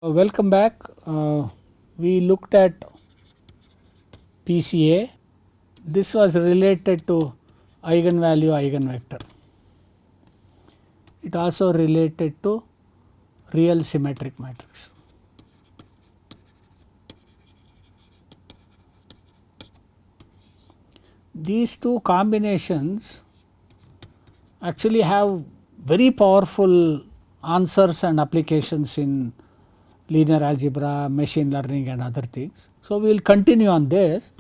Welcome back. We looked at PCA. This was related to eigenvalue eigenvector. It also related to real symmetric matrix. These two combinations actually have very powerful answers and applications in linear algebra, machine learning and other things. So, we will continue on this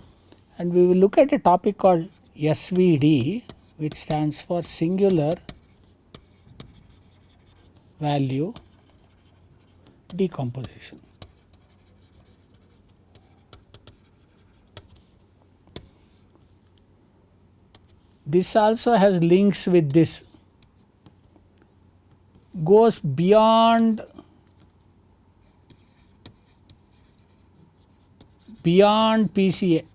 and we will look at a topic called SVD, which stands for singular value decomposition. This also has links with this, goes beyond PCA.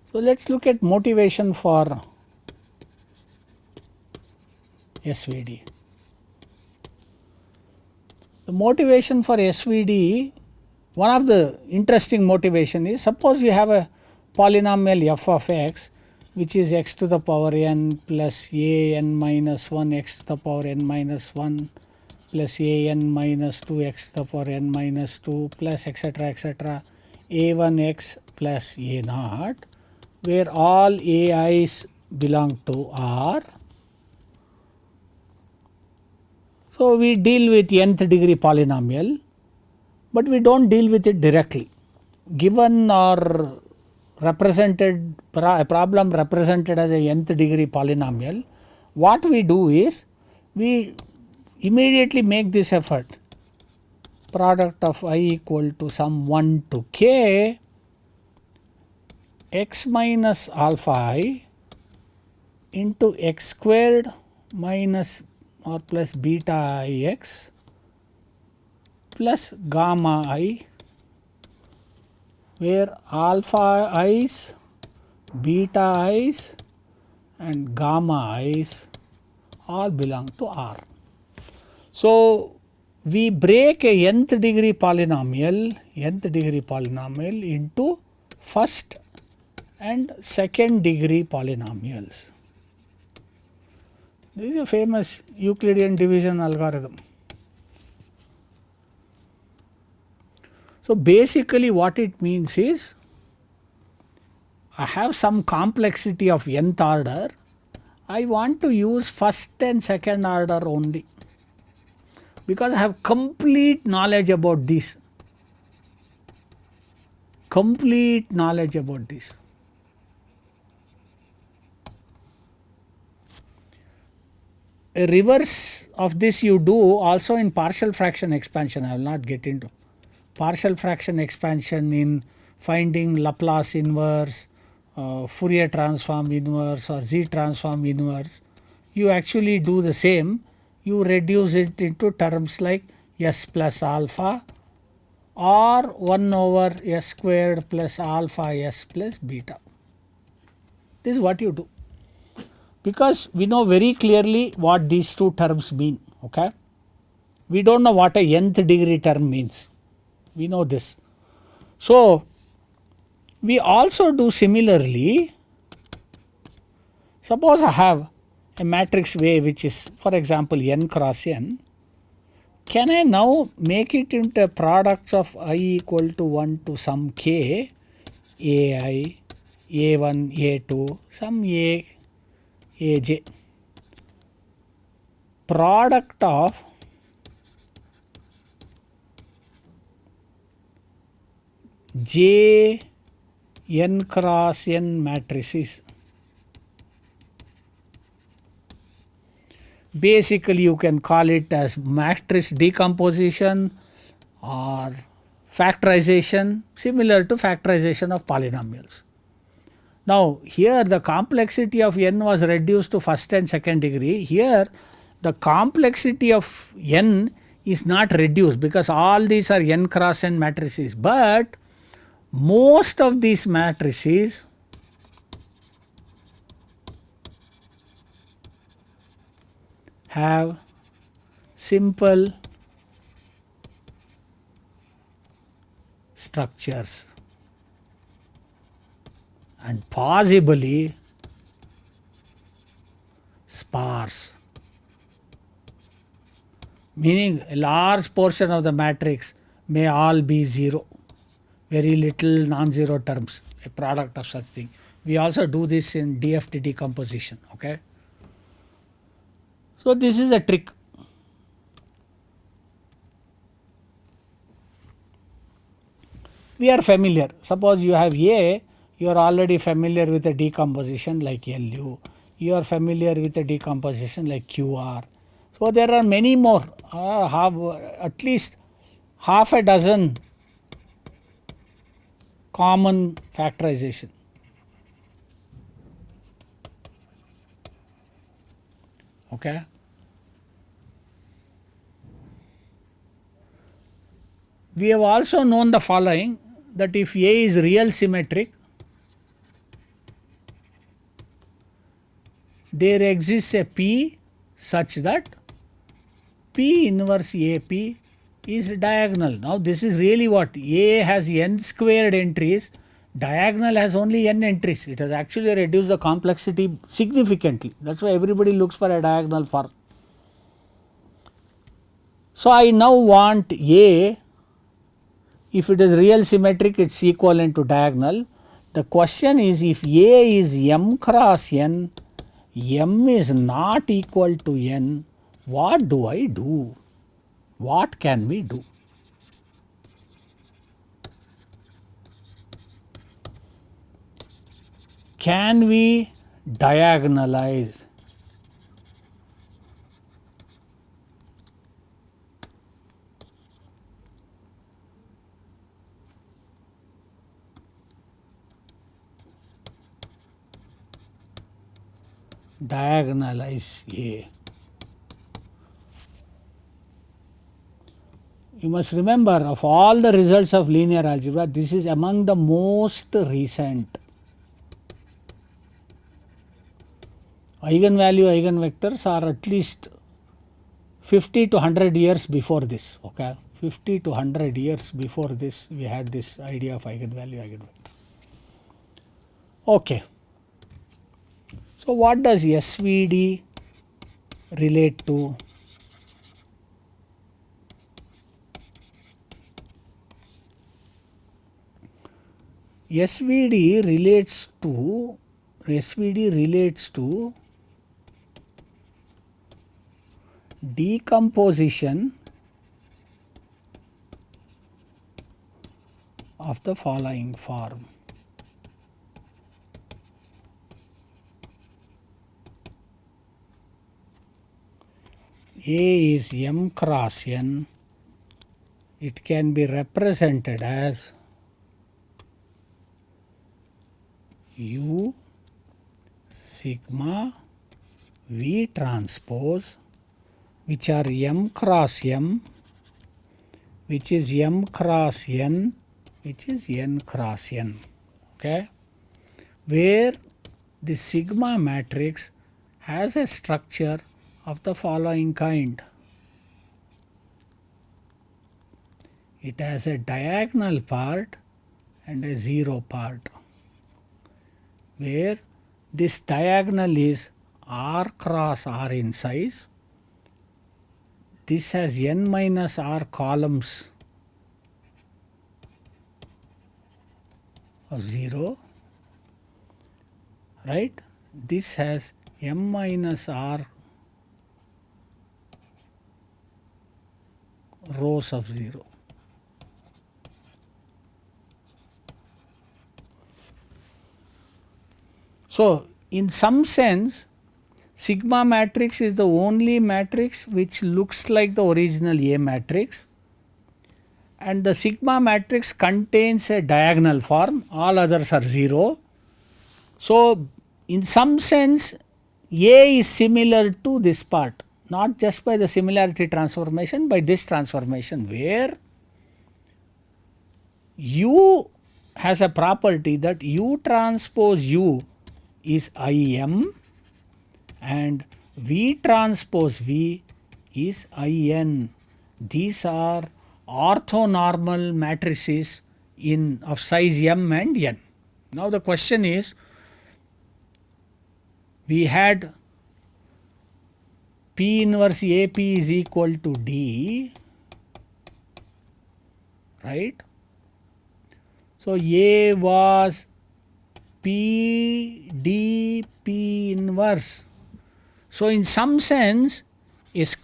So, let us look at motivation for SVD. The motivation for SVD, one of the interesting motivation is, suppose you have a polynomial f of x which is x to the power n plus a n minus 1 x to the power n minus 1 plus a n minus 2 x to the power n minus 2 plus etc. a1 x plus a naught, where all ai's belong to R. So, we deal with nth degree polynomial, but we do not deal with it directly. Given or represented a problem represented as a nth degree polynomial, what we do is we immediately make this effort, product of I equal to sum 1 to k x minus alpha I into x squared minus or plus beta ix plus gamma I, where alpha i's, beta i's and gamma i's all belong to R. So, we break a nth degree polynomial into first and second degree polynomials. This is a famous Euclidean division algorithm. So, basically what it means is, I have some complexity of nth order, I want to use first and second order only, because I have complete knowledge about this, A reverse of this you do also in partial fraction expansion. I will not get into partial fraction expansion in finding Laplace inverse, Fourier transform inverse or Z transform inverse. You actually do the same, you reduce it into terms like s plus alpha or 1 over s squared plus alpha s plus beta. This is what you do, because we know very clearly what these two terms mean. Okay? We do not know what a nth degree term means, we know this. So, we also do similarly, suppose I have a matrix way which is, for example, n cross n, can I now make it into products of I equal to 1 to some k, ai, a1, a2, some a, aj, product of j n cross n matrices. Basically, you can call it as matrix decomposition or factorization, similar to factorization of polynomials. Now, here the complexity of n was reduced to first and second degree. Here the complexity of n is not reduced, because all these are n cross n matrices, but most of these matrices have simple structures and possibly sparse, meaning a large portion of the matrix may all be 0, very little non-zero terms, a product of such thing. We also do this in DFT decomposition. Okay. So this is a trick. We are familiar. Suppose you have A, you are already familiar with a decomposition like LU. You are familiar with a decomposition like QR. So there are many more, have at least half a dozen common factorization. Okay. We have also known the following, that if A is real symmetric, there exists a P such that P inverse AP is diagonal. Now this is really what? A has n squared entries, diagonal has only n entries. It has actually reduced the complexity significantly. That is why everybody looks for a diagonal form. So I now want A, if it is real symmetric, it is equivalent to diagonal. The question is, if A is m cross n, m is not equal to n, what do I do? What can we do? Can we diagonalize? Diagonalize A. You must remember, of all the results of linear algebra, this is among the most recent. Eigenvalue eigenvectors are at least 50 to 100 years before this. Okay, 50 to 100 years before this, we had this idea of eigenvalue eigenvector. Okay. So what does SVD relate to? SVD relates to decomposition of the following form. A is m cross n. It can be represented as U sigma V transpose, which are m cross m, which is m cross n, which is n cross n. Okay, where the sigma matrix has a structure of the following kind. It has a diagonal part and a zero part, where this diagonal is r cross r in size. This has n minus r columns of 0, right. This has m minus r rows of 0. So in some sense, sigma matrix is the only matrix which looks like the original A matrix, and the sigma matrix contains a diagonal form, all others are 0. So in some sense, A is similar to this part, not just by the similarity transformation, by this transformation, where U has a property that U transpose U is Im and V transpose V is In. These are orthonormal matrices in of size m and n. Now the question is, we had P inverse AP is equal to D, right? So A was P D P inverse. So in some sense, is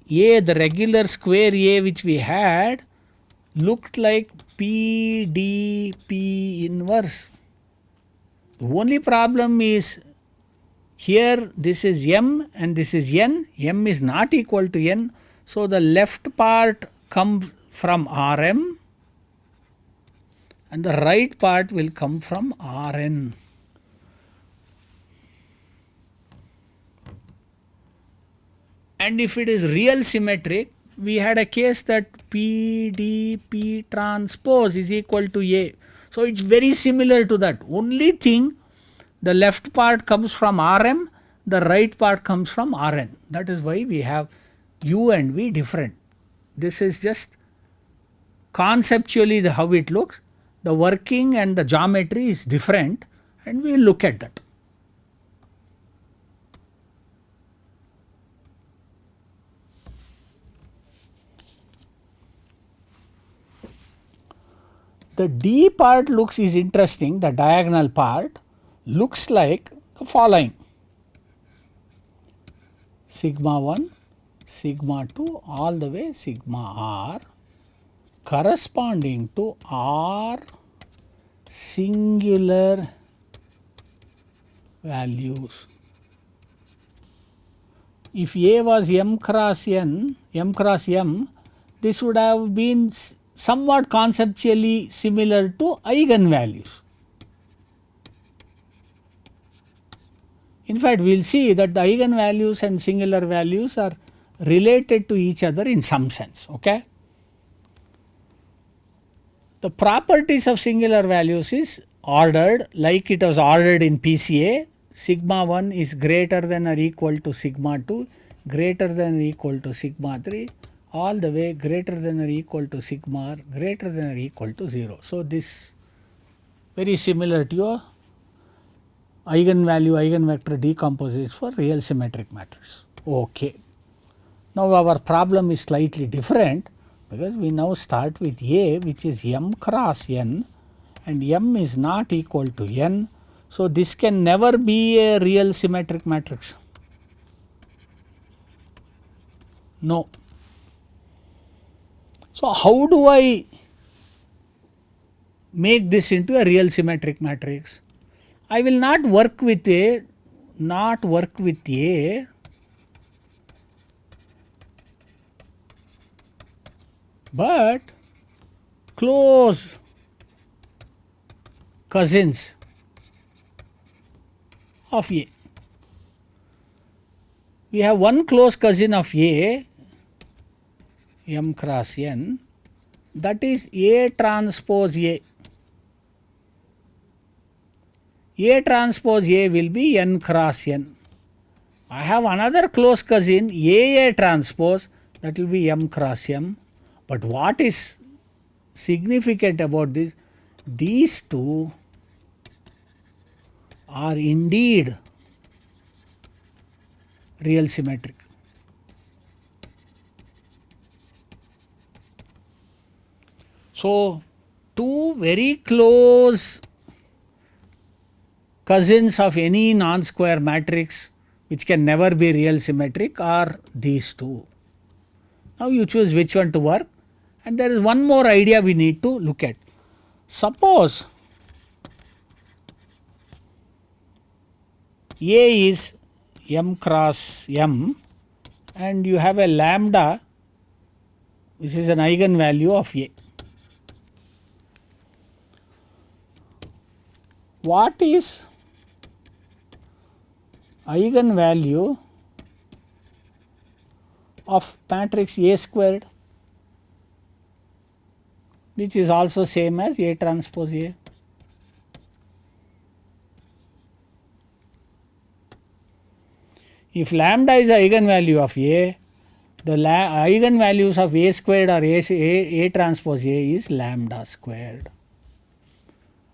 A, the regular square A which we had, looked like P D P inverse. The only problem is here this is m and this is n, m is not equal to n. So the left part comes from Rm and the right part will come from Rn. And if it is real symmetric, we had a case that P D P transpose is equal to A. So it's very similar to that. Only thing, the left part comes from Rm, the right part comes from Rn. That is why we have U and V different. This is just conceptually how it looks. The working and the geometry is different, and we will look at that. The D part is interesting. The diagonal part looks like the following: sigma 1, sigma 2, all the way sigma r, corresponding to R singular values. If A was m cross n, m cross m, this would have been somewhat conceptually similar to eigenvalues. In fact, we will see that the eigenvalues and singular values are related to each other in some sense. Okay? The properties of singular values is ordered like it was ordered in PCA. Sigma 1 is greater than or equal to sigma 2, greater than or equal to sigma 3, all the way greater than or equal to sigma r, greater than or equal to 0. So this very similar to your eigenvalue eigenvector decomposition for real symmetric matrix. Okay. Now our problem is slightly different, because we now start with A, which is m cross n, and m is not equal to n. So this can never be a real symmetric matrix. No. So how do I make this into a real symmetric matrix? I will not work with A, but close cousins of A. We have one close cousin of A, m cross n, that is A transpose A. A transpose A will be n cross n. I have another close cousin A transpose, that will be m cross m. But what is significant about this? These two are indeed real symmetric. So two very close cousins of any non-square matrix which can never be real symmetric are these two. Now you choose which one to work, and there is one more idea we need to look at. Suppose A is m cross m and you have a lambda which is an eigenvalue of A. What is eigenvalue of matrix A squared, which is also same as A transpose A? If lambda is the eigenvalue of A, The eigenvalues of A squared or A transpose A is lambda squared.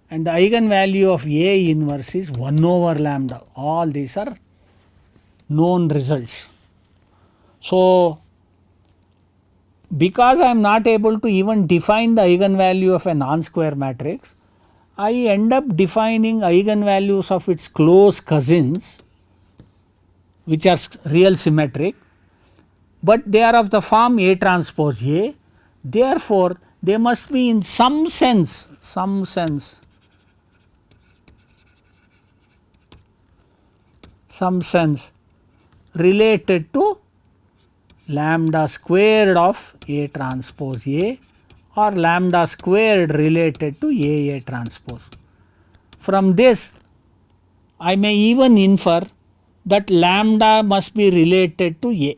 And the eigenvalue of A inverse is 1 over lambda. All these are known results. So, because I am not able to even define the eigenvalue of a non-square matrix, I end up defining eigenvalues of its close cousins, which are real symmetric, but they are of the form A transpose A. Therefore, they must be in some sense related to lambda squared of A transpose A, or lambda squared related to A transpose. From this, I may even infer that lambda must be related to A,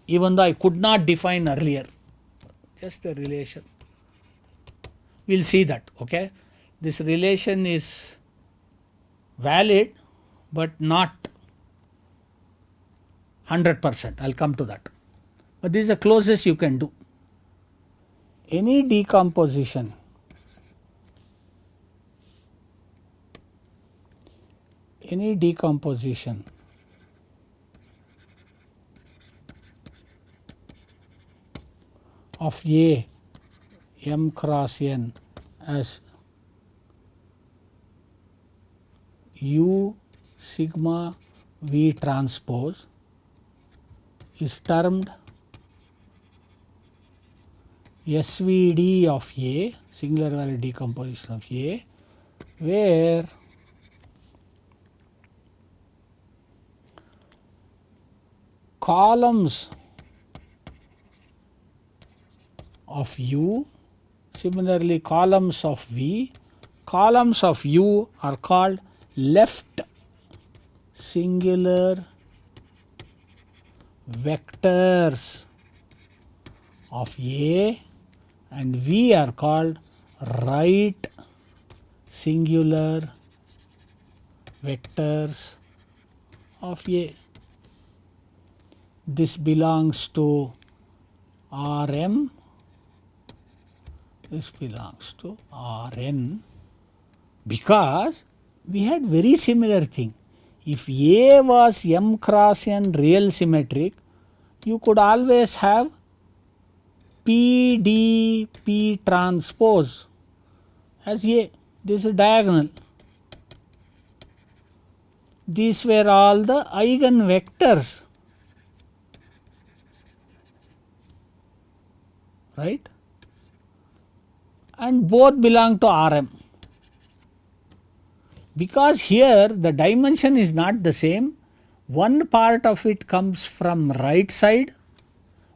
even though I could not define earlier, just a relation. We will see that, okay. This relation is valid, but not 100%, I will come to that. But this is the closest you can do. Any decomposition of A m cross n as U sigma V transpose is termed SVD of A, singular value decomposition of A, where columns of U, similarly columns of V, columns of U are called left singular vectors of A, and V are called right singular vectors of A. This belongs to Rm, this belongs to Rn, because we had very similar thing. If A was m cross n real symmetric, you could always have PDP transpose as A. This is diagonal. These were all the eigenvectors, right, and both belong to Rm. Because here the dimension is not the same, one part of it comes from right side,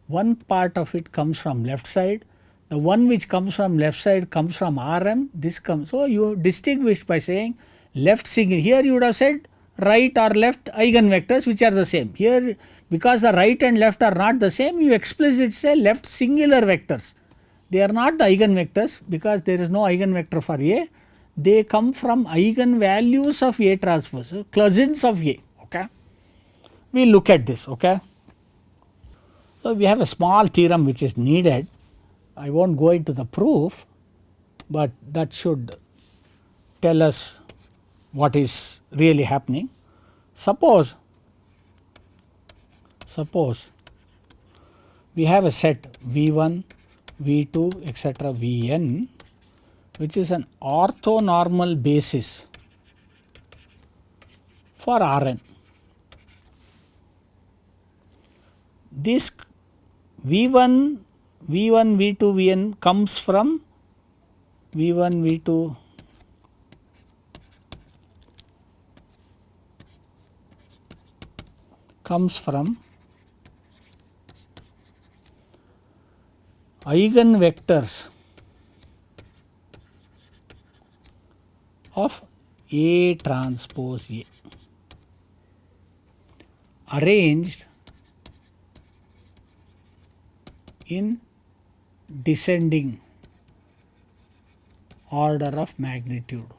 one part of it comes from left side. The one which comes from left side comes from Rm, this comes. So, you distinguish by saying left singular. Here you would have said right or left eigenvectors which are the same. Here, because the right and left are not the same, you explicitly say left singular vectors. They are not the eigenvectors because there is no eigenvector for A. They come from eigenvalues of A transpose, cousins of A, okay. We will look at this, okay. So, we have a small theorem which is needed. I will not go into the proof, but that should tell us what is really happening. Suppose we have a set V1, V2, etc. Vn, which is an orthonormal basis for Rn. This V1, V2, Vn comes from V1, V2 comes from eigenvectors of A transpose A arranged in descending order of magnitude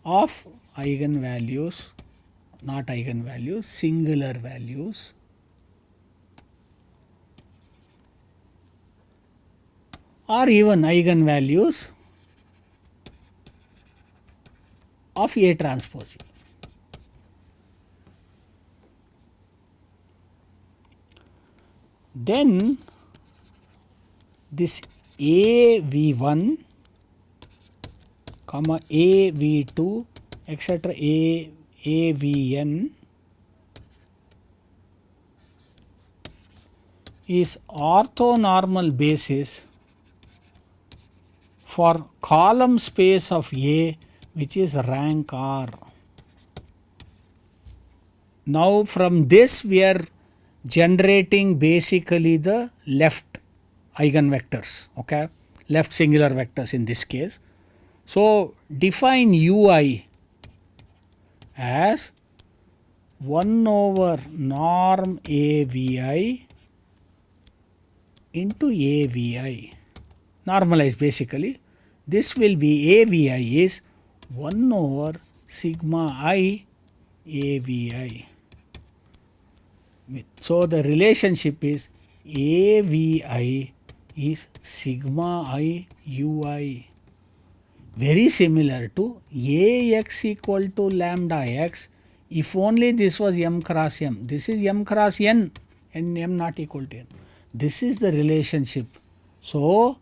of eigenvalues not eigenvalues, singular values or even eigenvalues of A transpose. Then this AV1 comma AV2 etc. AVN is orthonormal basis for column space of A which is rank R. Now from this we are generating basically the left eigenvectors, okay, left singular vectors in this case. So define ui as 1 over norm AVI into AVI, normalize basically. This will be AVI is 1 over sigma I AVI. So the relationship is AVI is sigma I ui, very similar to AX equal to lambda x if only this was m cross m. This is m cross n and m not equal to n. This is the relationship. So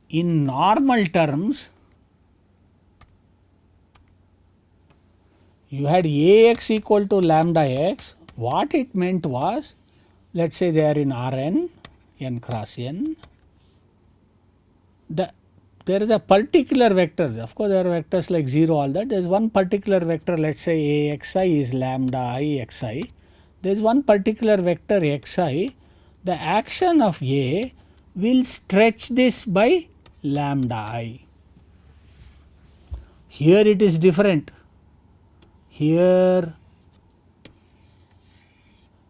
in normal terms you had Ax equal to lambda x. What it meant was, let us say they are in Rn, n cross n. There is a particular vector, of course there are vectors like 0, all that. There is one particular vector, let us say Axi is lambda I xi. There is one particular vector xi. The action of A will stretch this by lambda I. Here it is different. Here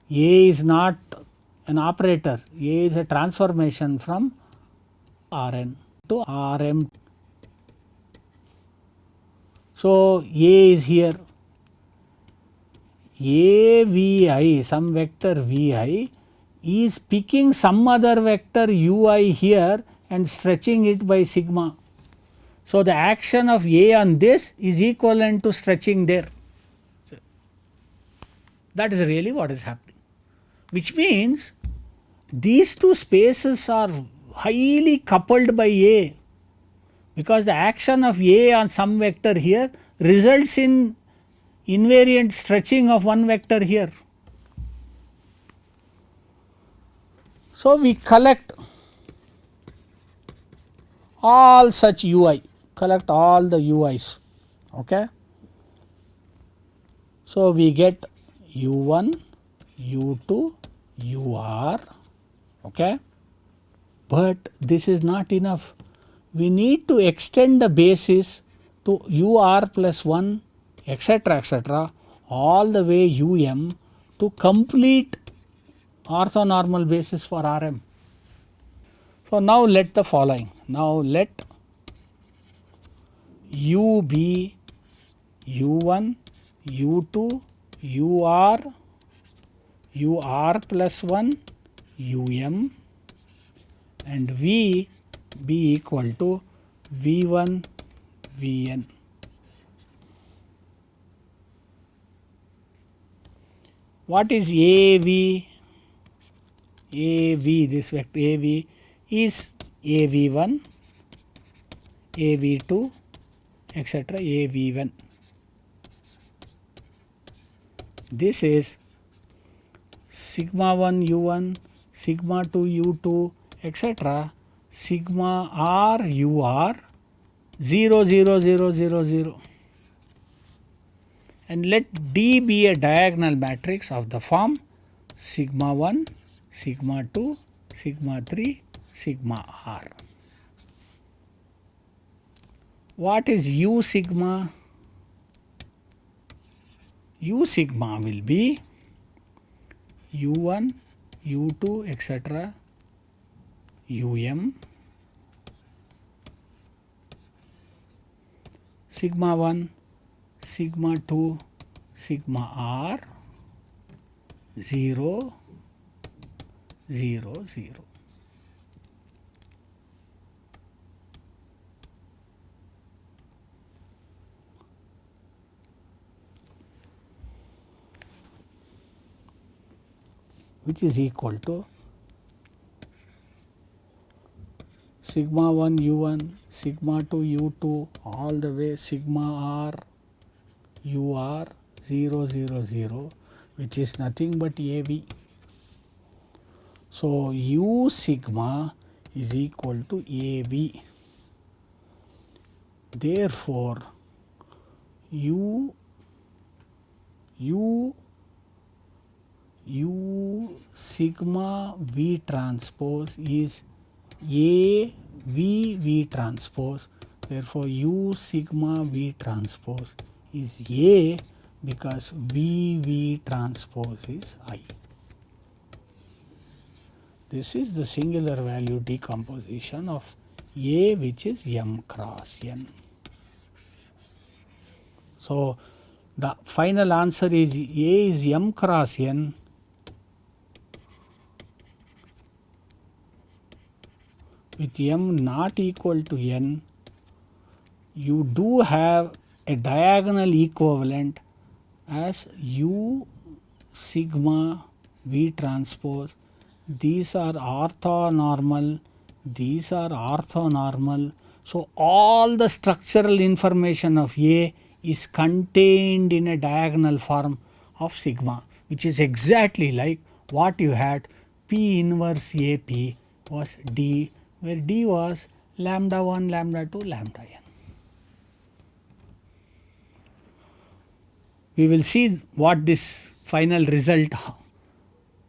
A is not an operator, A is a transformation from Rn to Rm. So A is here, AVI, some vector Vi is picking some other vector Ui here and stretching it by sigma. So the action of A on this is equivalent to stretching there. That is really what is happening, which means these two spaces are highly coupled by A, because the action of A on some vector here results in invariant stretching of one vector here. So we collect all such Ui, collect all the Ui's, okay. So we get U1, U2, UR, okay. But this is not enough. We need to extend the basis to UR plus 1 etc. all the way UM to complete orthonormal basis for Rm. So now let the following. Now let U be U1, U2, UR plus 1, UM and V be equal to V1, Vn. What is AV? AV, this vector AV is AV1, AV2 etc. AV1. This is sigma 1 U1, sigma 2 U2 etc. sigma R UR 0 0 0 0 0, and let D be a diagonal matrix of the form sigma 1, sigma 2, sigma 3, sigma R. What is U sigma? U sigma will be U1, U2 etc. UM sigma 1, sigma 2, sigma r 0 0 0. Which is equal to sigma 1 u1, sigma 2 u2, all the way sigma r ur 0 0 0, which is nothing but AB. So, u sigma is equal to AB. Therefore, u sigma V transpose is A V transpose. Therefore, u sigma V transpose is A because V transpose is I. This is the singular value decomposition of A, which is M cross N. So, the final answer is A is M cross N with M not equal to N. You do have a diagonal equivalent as U sigma V transpose. These are orthonormal, these are orthonormal. So, all the structural information of A is contained in a diagonal form of sigma, which is exactly like what you had P inverse AP was D, where D was lambda 1, lambda 2, lambda n. We will see what this final result,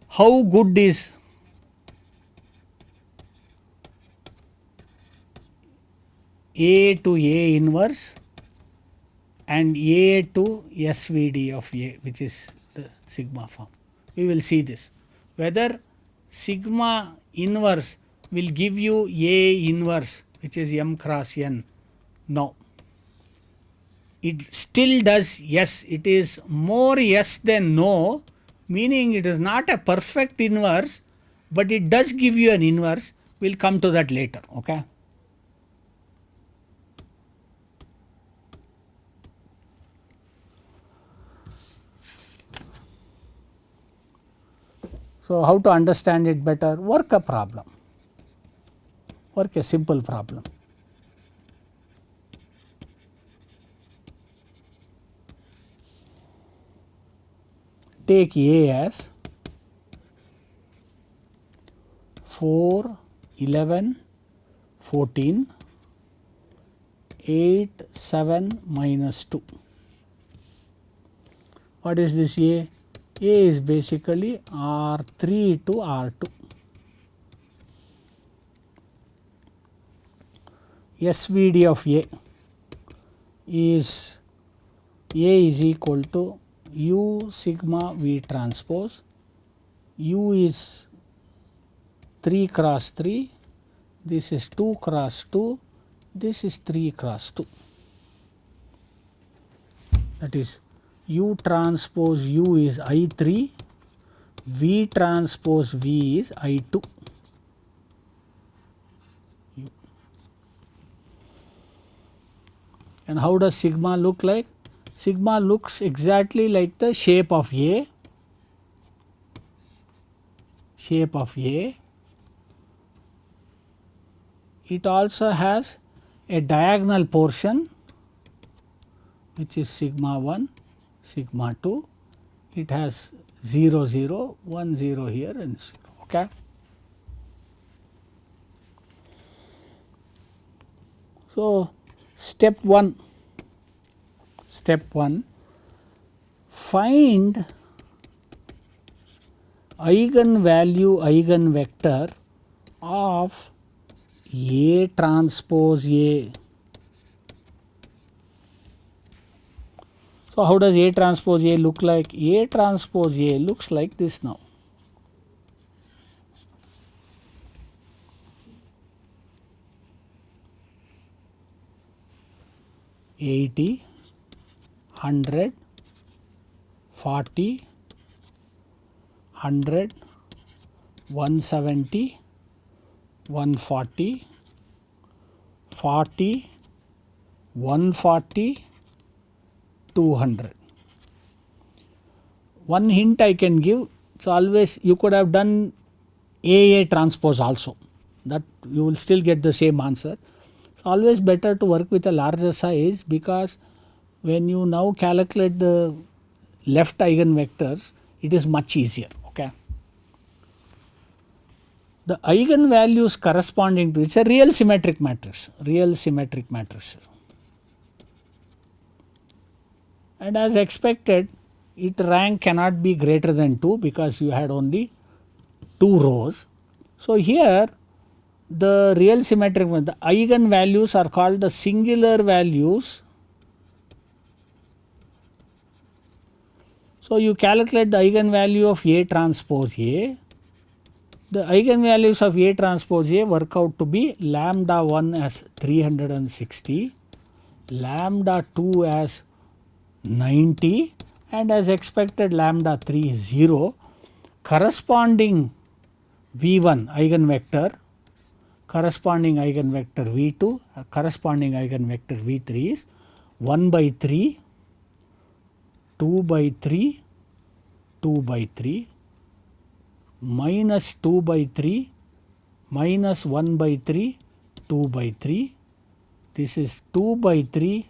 how good is A to A inverse and A to SVD of A, which is the sigma form. We will see this, whether sigma inverse will give you A inverse, which is M cross N. No, it still does yes, it is more yes than no, meaning it is not a perfect inverse, but it does give you an inverse. We will come to that later. Okay. So, how to understand it better? Work a problem, work a simple problem. Take A as 4, 11, 14, 8, 7, minus 2. What is this A? A is basically R3 to R2. SVD of A is equal to U sigma V transpose. U is 3 cross 3, this is 2 cross 2, this is 3 cross 2. That is U transpose U is I3, V transpose V is I2. And how does sigma look like? Sigma looks exactly like the shape of A, It also has a diagonal portion, which is sigma 1, sigma 2. It has 0 0, 1 0 here and 0. Okay. So, step 1, find eigenvalue eigenvector of A transpose A. So, how does A transpose A look like? A transpose A looks like this now. $80, $100, 40, 100, 170, 140, 40, 140, 200. One hint I can give, it's always you could have done AA transpose also, that you will still get the same answer. It's always better to work with a larger size, because when you now calculate the left eigenvectors, it is much easier. Okay. The eigenvalues corresponding to, it's a real symmetric matrix, and as expected, its rank cannot be greater than 2 because you had only 2 rows. So here the real symmetric, the eigenvalues are called the singular values. So you calculate the eigenvalue of A transpose A. The eigenvalues of A transpose A work out to be lambda 1 as 360, lambda 2 as 90, and as expected lambda 3 is 0. Corresponding V1 eigenvector, corresponding eigenvector V2, corresponding eigenvector V3 is 1 by 3, 2 by 3, 2 by 3, minus 2 by 3, minus 1 by 3, 2 by 3. This is 2 by 3,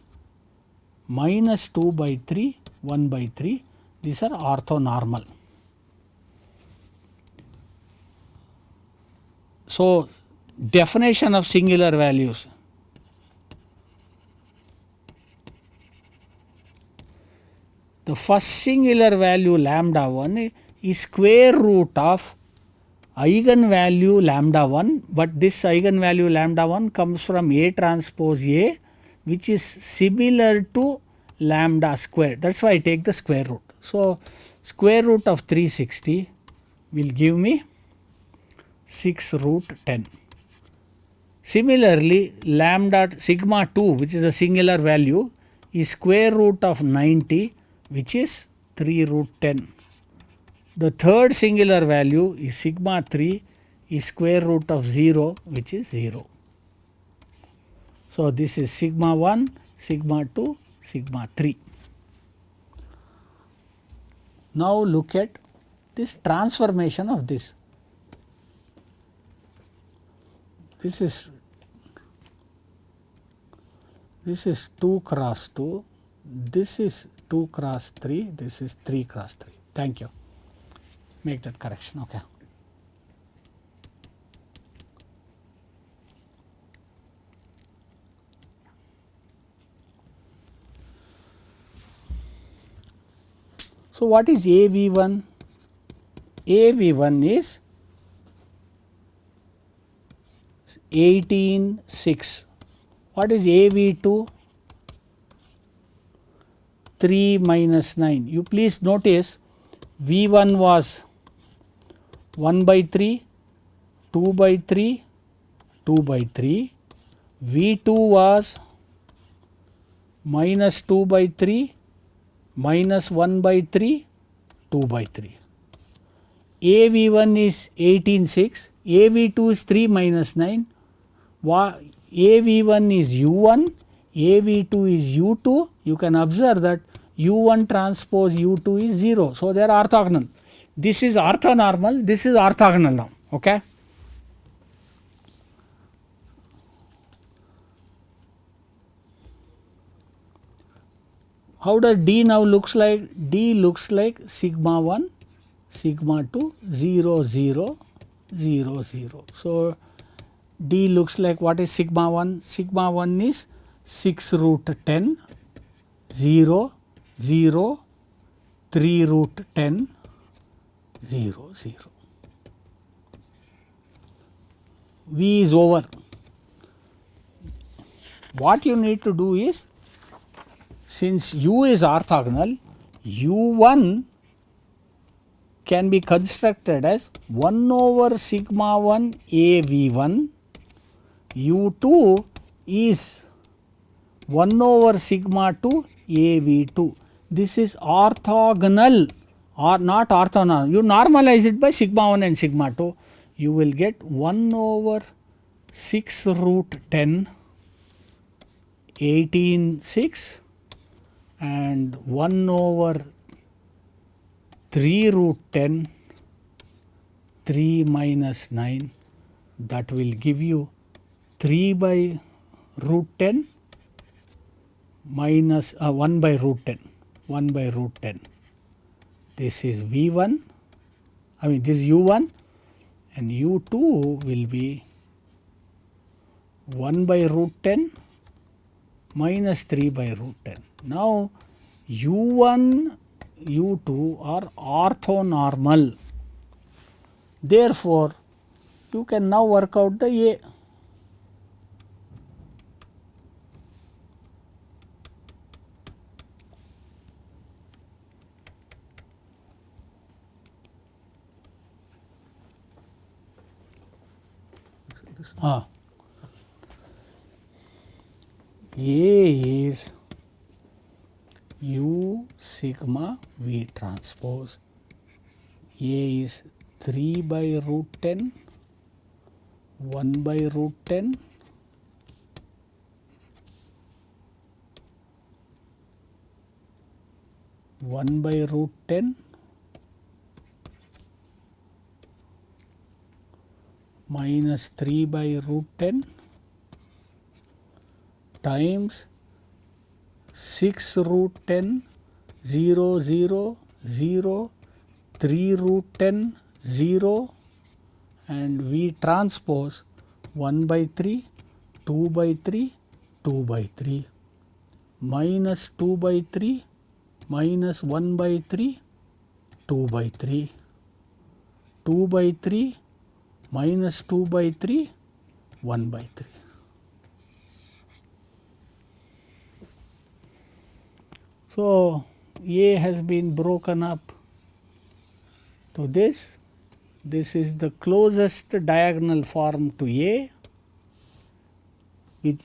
minus 2 by 3, 1 by 3. These are orthonormal. So definition of singular values. The first singular value lambda 1 is square root of eigenvalue lambda 1, but this eigenvalue lambda 1 comes from A transpose A, which is similar to lambda square. That is why I take the square root. So square root of 360 will give me 6 root 10. Similarly, lambda sigma 2, which is a singular value, is square root of 90, which is 3 root 10. The third singular value is sigma 3, is square root of 0, which is 0. So this is sigma 1, sigma 2, sigma 3. Now look at this transformation of this. This is 2 cross 2, this is 2 cross 3, this is 3 cross 3. Thank you. Make that correction. Okay. So what is AV1? AV1 is 18.6. What is AV2? 3 minus 9. You please notice V1 was 1 by 3, 2 by 3, 2 by 3. V2 was minus 2 by 3, minus 1 by 3, 2 by 3. AV1 is 18.6, AV2 is 3 minus 9, AV1 is U1, AV2 is U2. You can observe that U1 transpose U2 is 0. So they are orthogonal. This is orthonormal, this is orthogonal now. Okay. How does D now looks like? D looks like sigma 1, sigma 2, 0, 0, 0, 0. So D looks like, what is sigma 1? Sigma 1 is 6 root 10, 0, 0, 3 root 10, 0, 0. V is over. What you need to do is, since U is orthogonal, U1 can be constructed as 1 over sigma 1 AV1, U2 is 1 over sigma 2 AV2. This is orthogonal or not orthogonal. You normalize it by sigma 1 and sigma 2. You will get 1 over 6 root 10, 18, 6 and 1 over 3 root 10, 3 minus 9. That will give you 3 by root 10 minus 1 by root 10. 1 by root 10. This is V1, this is U1 and U2 will be 1 by root 10 minus 3 by root 10. Now U1, U2 are orthonormal. Therefore, you can now work out the A. A is U sigma V transpose. A is 3 by root 10, 1 by root 10, one by root 10 minus 3 by root 10 times 6 root 10, 0, 0, 0, 3 root 10, 0 and V transpose 1 by 3, 2 by 3, 2 by 3 minus 2 by 3 minus 1 by 3, 2 by 3, 2 by 3 minus 2 by 3, 1 by 3. So, A has been broken up to this. This is the closest diagonal form to A with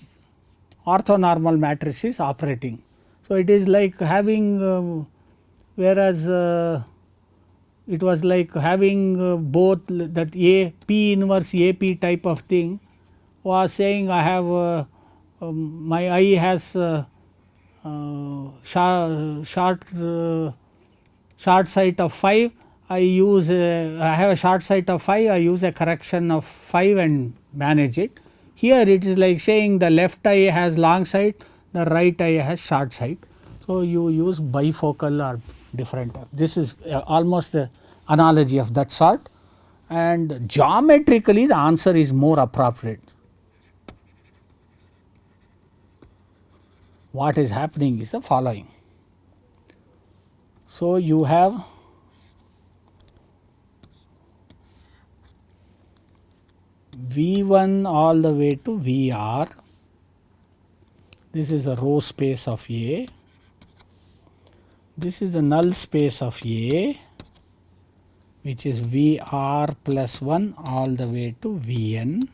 orthonormal matrices operating. So, it is like having whereas it was like having both that A P inverse AP type of thing was saying I have my I has short sight of 5. I use I have a short sight of 5, I use a correction of 5 and manage it. Here it is like saying the left eye has long sight, the right eye has short sight. So, you use bifocal or different. This is almost the analogy of that sort, and geometrically the answer is more appropriate. What is happening is the following. So, you have V1 all the way to VR. This is the row space of A. This is the null space of A, which is VR plus 1 all the way to Vn.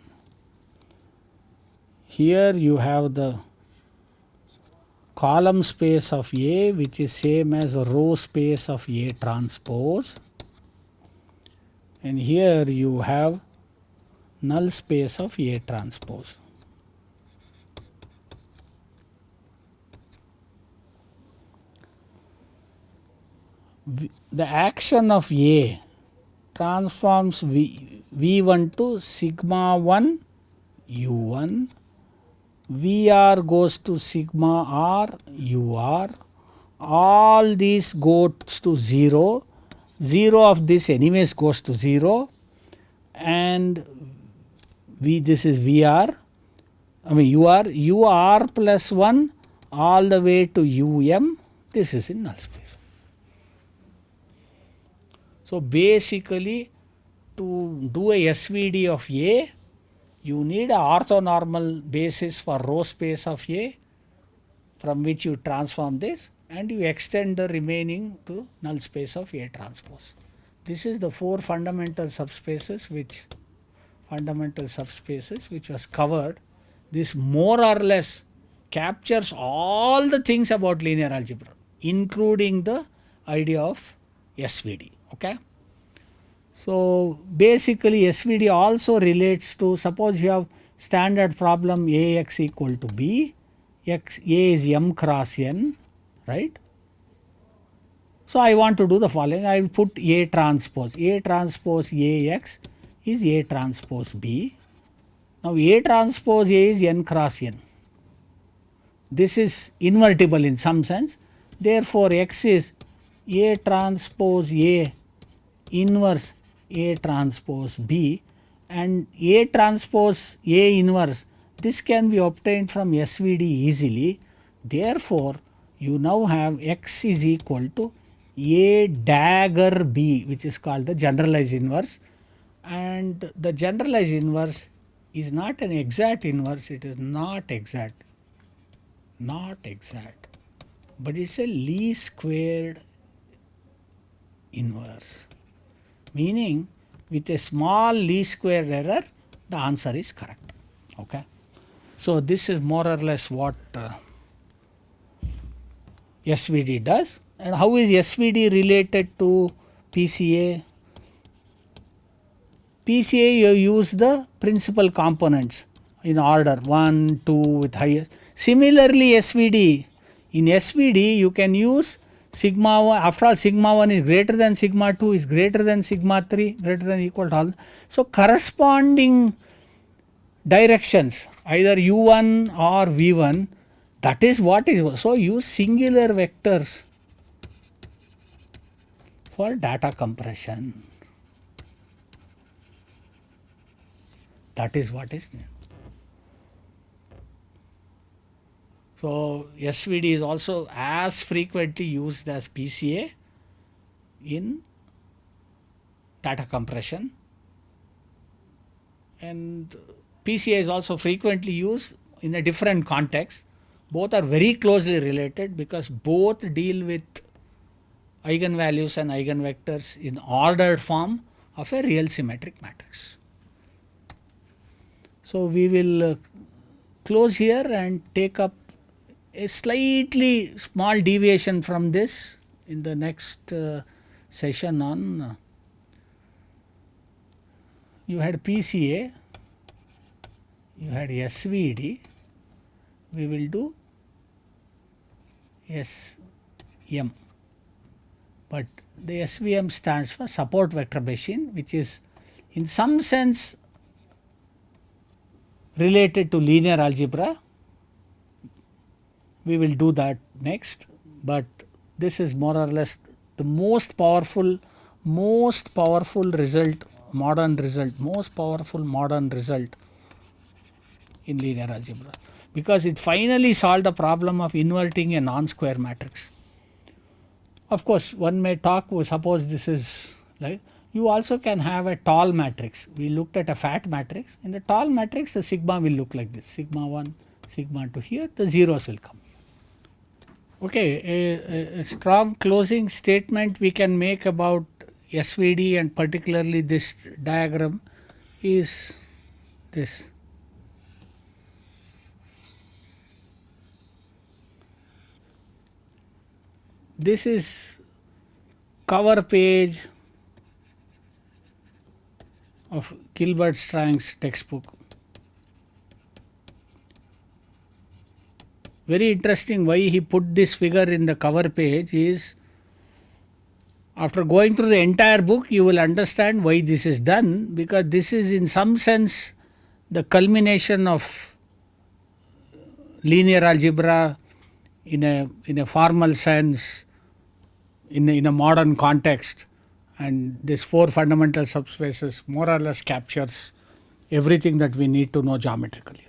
Here you have the column space of A, which is same as a row space of A transpose, and here you have null space of A transpose. The action of A transforms V1 to sigma 1 U1, VR goes to sigma R UR, all these goes to 0, 0 of this anyways goes to 0, and this is VR, UR plus 1 all the way to UM, this is in null space. So, basically to do a SVD of A, you need a orthonormal basis for row space of A from which you transform this and you extend the remaining to null space of A transpose. This is the 4 fundamental subspaces which was covered. This more or less captures all the things about linear algebra. including the idea of SVD. Okay. So basically SVD also relates to, suppose you have standard problem Ax equal to B, x A is m cross n, right. So I want to do the following, I will put A transpose Ax is A transpose B. Now A transpose A is n cross n. This is invertible in some sense. Therefore, X is A transpose A inverse A transpose B, and A transpose A inverse, this can be obtained from SVD easily. Therefore, you now have X is equal to A dagger B, which is called the generalized inverse, and the generalized inverse is not an exact inverse, it is not exact, but it is a least squared inverse, meaning with a small least square error the answer is correct. Okay. So this is more or less what SVD does. And how is SVD related to PCA? PCA you use the principal components in order 1, 2 with highest. Similarly SVD, in SVD you can use sigma 1, after all sigma 1 is greater than sigma 2 is greater than sigma 3 greater than equal to all. So corresponding directions either u1 or v1, that is what is. So use singular vectors for data compression. That is what is there. So SVD is also as frequently used as PCA in data compression, and PCA is also frequently used in a different context. Both are very closely related because both deal with eigenvalues and eigenvectors in ordered form of a real symmetric matrix. So we will close here and take up a slightly small deviation from this in the next session on you had PCA, you had SVD, we will do SM, but the SVM stands for support vector machine, which is in some sense related to linear algebra. We will do that next, but this is more or less the most powerful result, most powerful modern result in linear algebra, because it finally solved the problem of inverting a non-square matrix. Of course, one may talk, suppose this is like, you also can have a tall matrix. We looked at a fat matrix. In the tall matrix, the sigma will look like this, sigma 1, sigma 2, here the zeros will come. Okay, a strong closing statement we can make about SVD and particularly this diagram is this. This is cover page of Gilbert Strang's textbook. Very interesting why he put this figure in the cover page is, after going through the entire book you will understand why this is done, because this is in some sense the culmination of linear algebra in a formal sense in a modern context, and this 4 fundamental subspaces more or less captures everything that we need to know geometrically.